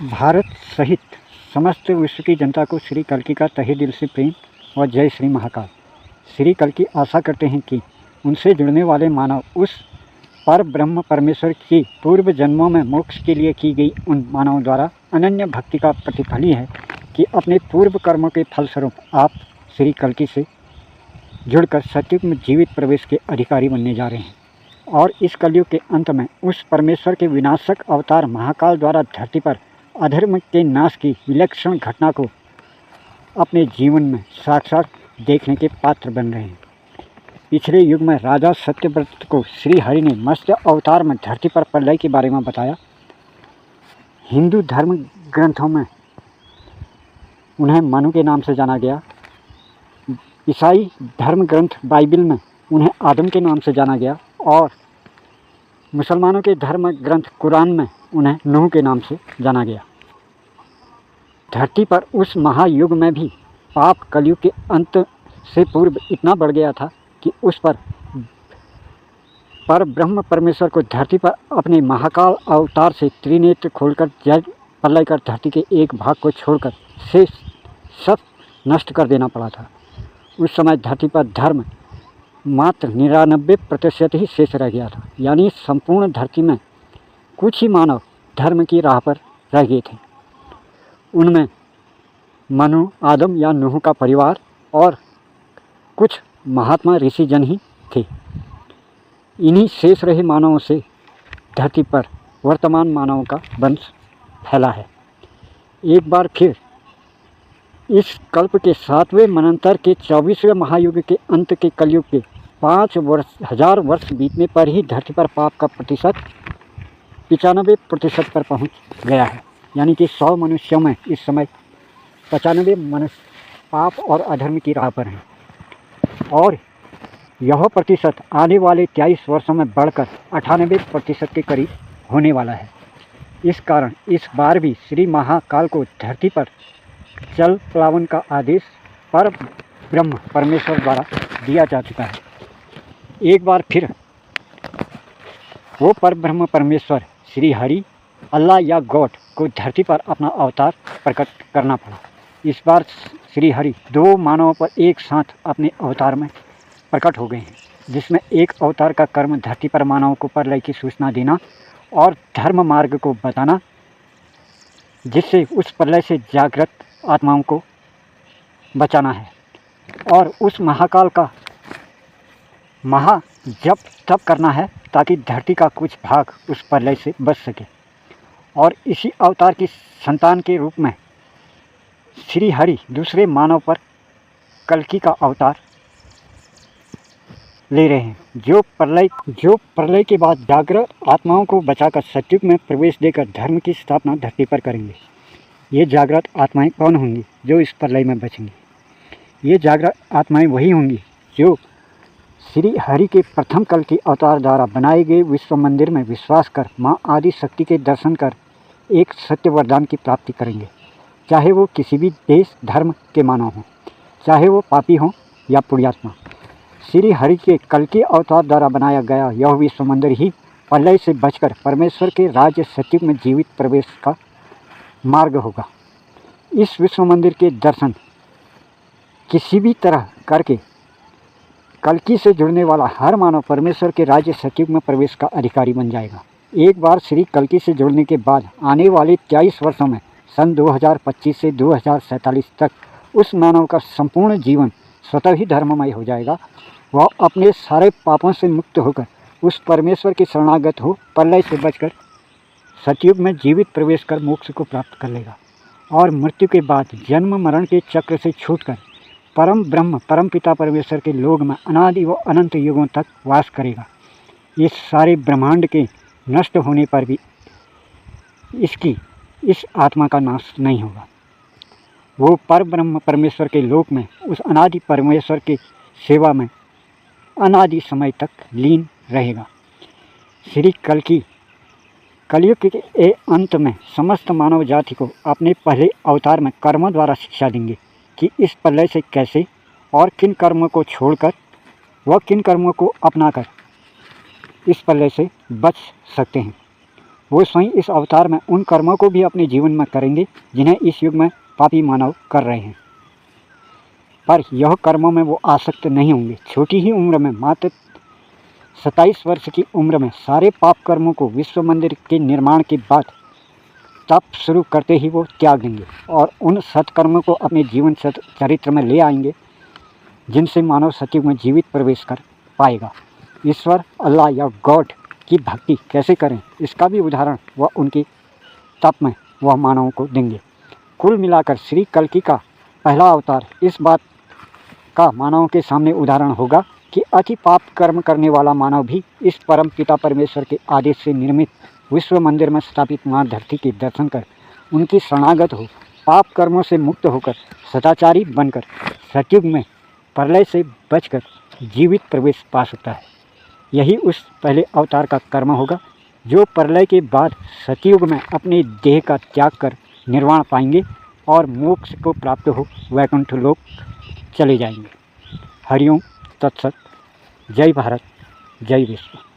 भारत सहित समस्त विश्व की जनता को श्री कल्कि का तहे दिल से प्रेम और जय श्री महाकाल। श्री कल्कि आशा करते हैं कि उनसे जुड़ने वाले मानव उस पर ब्रह्म परमेश्वर की पूर्व जन्मों में मोक्ष के लिए की गई उन मानवों द्वारा अनन्य भक्ति का प्रतिफल ही है कि अपने पूर्व कर्मों के फलस्वरूप आप श्री कल्कि से जुड़कर सत्युग में जीवित प्रवेश के अधिकारी बनने जा रहे हैं और इस कलयुग के अंत में उस परमेश्वर के विनाशक अवतार महाकाल द्वारा धरती पर अधर्म के नाश की विलक्षण घटना को अपने जीवन में साक्षात देखने के पात्र बन रहे हैं। पिछले युग में राजा सत्यव्रत को श्री हरि ने मत्स्य अवतार में धरती पर प्रलय के बारे में बताया। हिंदू धर्म ग्रंथों में उन्हें मनु के नाम से जाना गया। ईसाई धर्म ग्रंथ बाइबिल में उन्हें आदम के नाम से जाना गया और मुसलमानों के धर्म ग्रंथ कुरान में उन्हें नूह के नाम से जाना गया। धरती पर उस महायुग में भी पाप कलयुग के अंत से पूर्व इतना बढ़ गया था कि उस पर ब्रह्म परमेश्वर को धरती पर अपने महाकाल अवतार से त्रिनेत्र खोलकर जल प्रलय कर धरती के एक भाग को छोड़कर शेष सब नष्ट कर देना पड़ा था। उस समय धरती पर धर्म मात्र 99% ही शेष रह गया था, यानी संपूर्ण धरती में कुछ ही मानव धर्म की राह पर रह गए थे। उनमें मनु, आदम या नूह का परिवार और कुछ महात्मा ऋषि जन ही थे। इन्हीं शेष रहे मानवों से धरती पर वर्तमान मानवों का वंश फैला है। एक बार फिर इस कल्प के 7वें मनंतर के 24वें महायुग के अंत के कलयुग के 5,000 वर्ष बीतने पर ही धरती पर पाप का प्रतिशत 95% पर पहुंच गया है। यानी कि 100 मनुष्यों में इस समय 95 मनुष्य पाप और अधर्म की राह पर हैं और यह प्रतिशत आने वाले 23 वर्षों में बढ़कर 98% के करीब होने वाला है। इस कारण इस बार भी श्री महाकाल को धरती पर जल प्लावन का आदेश पर ब्रह्म परमेश्वर द्वारा दिया जा चुका है। एक बार फिर वो पर ब्रह्म परमेश्वर श्री हरि अल्लाह या गॉड को धरती पर अपना अवतार प्रकट करना पड़ा। इस बार श्री हरि 2 मानवों पर एक साथ अपने अवतार में प्रकट हो गए हैं, जिसमें एक अवतार का कर्म धरती पर मानवों को प्रलय की सूचना देना और धर्म मार्ग को बताना, जिससे उस प्रलय से जागृत आत्माओं को बचाना है और उस महाकाल का महा जप तप करना है ताकि धरती का कुछ भाग उस प्रलय से बच सके। और इसी अवतार की संतान के रूप में श्री हरि दूसरे मानव पर कल्कि का अवतार ले रहे हैं, जो प्रलय के बाद जागृत आत्माओं को बचाकर सत्युग में प्रवेश देकर धर्म की स्थापना धरती पर करेंगे। ये जागृत आत्माएं कौन होंगी जो इस प्रलय में बचेंगी? ये जागृत आत्माएं वही होंगी जो श्री हरि के प्रथम कल्कि अवतार द्वारा बनाए गए विश्व मंदिर में विश्वास कर माँ आदि शक्ति के दर्शन कर एक सत्य वरदान की प्राप्ति करेंगे, चाहे वो किसी भी देश धर्म के मानव हों, चाहे वो पापी हों या पुण्यात्मा। श्री हरि के कल्कि अवतार द्वारा बनाया गया यह विश्व मंदिर ही प्रलय से बचकर परमेश्वर के राज्य सत्युग में जीवित प्रवेश का मार्ग होगा। इस विश्व मंदिर के दर्शन किसी भी तरह करके कल्कि से जुड़ने वाला हर मानव परमेश्वर के राज्य सत्युग में प्रवेश का अधिकारी बन जाएगा। एक बार श्री कल्कि से जुड़ने के बाद आने वाले 23 वर्षों में सन 2025 से 2047 तक उस मानव का संपूर्ण जीवन स्वतः ही धर्ममय हो जाएगा। वह अपने सारे पापों से मुक्त होकर उस परमेश्वर के शरणागत हो प्रलय से बचकर सतयुग में जीवित प्रवेश कर मोक्ष को प्राप्त कर लेगा और मृत्यु के बाद जन्म मरण के चक्र से छूटकर परम ब्रह्म परम पिता परमेश्वर के लोक में अनादि व अनंत युगों तक वास करेगा। इस सारे ब्रह्मांड के नष्ट होने पर भी इस आत्मा का नाश नहीं होगा। वो पर ब्रह्म परमेश्वर के लोक में उस अनादि परमेश्वर के सेवा में अनादि समय तक लीन रहेगा। श्री कल्कि कलयुग के अंत में समस्त मानव जाति को अपने पहले अवतार में कर्मों द्वारा शिक्षा देंगे कि इस प्रलय से कैसे और किन कर्मों को छोड़कर व किन कर्मों को अपनाकर इस प्रलय से बच सकते हैं। वो स्वयं इस अवतार में उन कर्मों को भी अपने जीवन में करेंगे जिन्हें इस युग में पापी मानव कर रहे हैं, पर यह कर्मों में वो आसक्त नहीं होंगे। छोटी ही उम्र में, मात्र 27 वर्ष की उम्र में, सारे पाप कर्मों को विश्व मंदिर के निर्माण के बाद तप शुरू करते ही वो त्याग देंगे और उन सत्कर्मों को अपने जीवन चरित्र में ले आएंगे जिनसे मानव सतयुग में जीवित प्रवेश कर पाएगा। ईश्वर, अल्लाह या गॉड की भक्ति कैसे करें, इसका भी उदाहरण वह उनकी तप में वह मानवों को देंगे। कुल मिलाकर श्री कल्कि का पहला अवतार इस बात का मानवों के सामने उदाहरण होगा कि अति पाप कर्म करने वाला मानव भी इस परम पिता परमेश्वर के आदेश से निर्मित विश्व मंदिर में स्थापित माँ धरती के दर्शन कर उनकी शरणागत हो, पाप कर्मों से मुक्त होकर सदाचारी बनकर सतयुग में प्रलय से बचकर जीवित प्रवेश पा सकता है। यही उस पहले अवतार का कर्म होगा जो प्रलय के बाद सतयुग में अपने देह का त्याग कर निर्वाण पाएंगे और मोक्ष को प्राप्त हो वैकुंठ लोक चले जाएंगे। हरिओम तत्सत। जय भारत, जय विश्व।